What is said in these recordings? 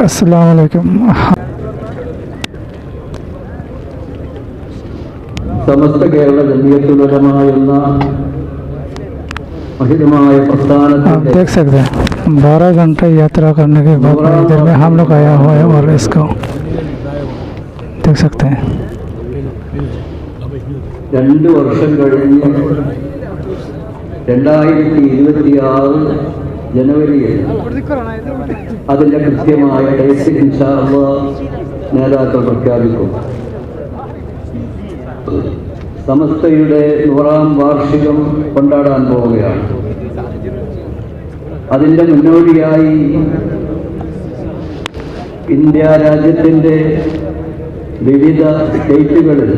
अस्सलाम वालेकुम। समस्त केरल जमीयतुल उलमा എന്ന महिदമായ പ്രസ്ഥാനത്തിൽ आप देख सकते हैं 12 घंटे यात्रा करने के बाद इधर में हम लोग आया हुआ है और इसको देख सकते हैं। 2 വർഷം കഴിഞ്ഞ് 2026 ജനുവരിയിൽ അതിൻ്റെ കൃത്യമായ ഡേറ്റ് ഇൻഷാ അല്ലാഹ് നേതാക്കൾ പ്രഖ്യാപിക്കും. സമസ്തയുടെ 100ാം വാർഷികം കൊണ്ടാടാൻ പോവുകയാണ്. അതിൻ്റെ മുന്നോടിയായി ഇന്ത്യ രാജ്യത്തിൻ്റെ വിവിധ സ്റ്റേറ്റുകളിൽ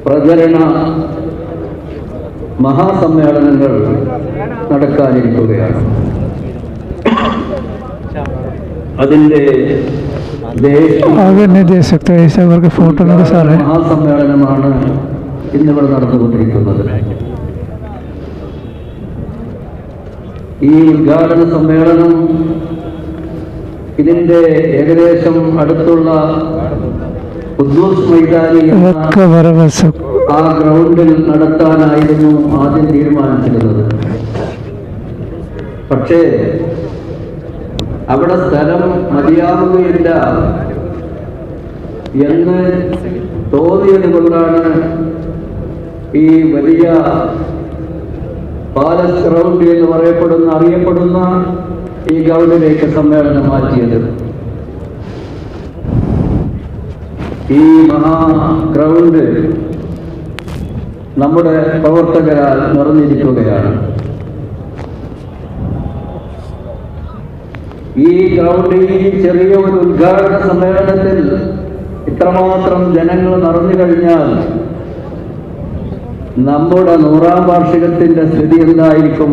പ്രചരണ മഹാസമ്മേളനങ്ങൾ നടക്കാനിരിക്കുകയാണ്. അതിൻ്റെ आगे नहीं दे सकते ऐसे करके फोटो मेरे सारे മഹാസമ്മേളനമാണ് ഇന്നിവിടെ നടന്നുകൊണ്ടിരിക്കുന്നത്. ഈ ഉദ്ഘാടന സമ്മേളനം ഇതിൻ്റെ ഏകദേശം അടുത്തുള്ള ഖുദ്ദൂസ് മൈതാനി ആ ഗ്രൗണ്ടിൽ നടത്താനായിരുന്നു ആദ്യം തീരുമാനിച്ചിരുന്നത്. പക്ഷേ അവിടെ സ്ഥലം മതിയാവുകയില്ല എന്ന് തോന്നിയത് കൊണ്ടാണ് ഈ വലിയ പാലസ് ഗ്രൗണ്ട് എന്ന് അറിയപ്പെടുന്ന ഈ ഗ്രൗണ്ടിലേക്ക് സമ്മേളനം മാറ്റിയത്. ഈ മഹാ ഗ്രൗണ്ട് നമ്മുടെ പ്രവർത്തകരാൽ നിറഞ്ഞിരിക്കുകയാണ്. ഈ ഗ്രൗണ്ടിൽ ചെറിയ ഒരു ഉദ്ഘാടന സമ്മേളനത്തിൽ ഇത്രമാത്രം ജനങ്ങൾ നിറഞ്ഞു കഴിഞ്ഞാൽ നമ്മുടെ 100ാം വാർഷികത്തിന്റെ സ്ഥിതി എന്തായിരിക്കും?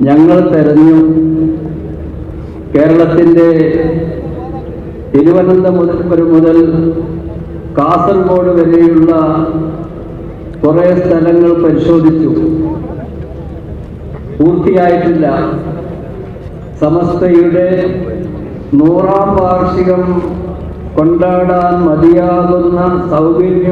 ഞങ്ങൾ തെരഞ്ഞു കേരളത്തിന്റെ തിരുവനന്തപുരം മുതൽ കാസർഗോഡ് വരെയുള്ള കുറേ സ്ഥലങ്ങൾ പരിശോധിച്ചു. പൂർത്തിയായിട്ടില്ല. സമസ്തയുടെ 100ാം വാർഷികം കൊണ്ടാടാൻ മതിയാകുന്ന സൗകര്യം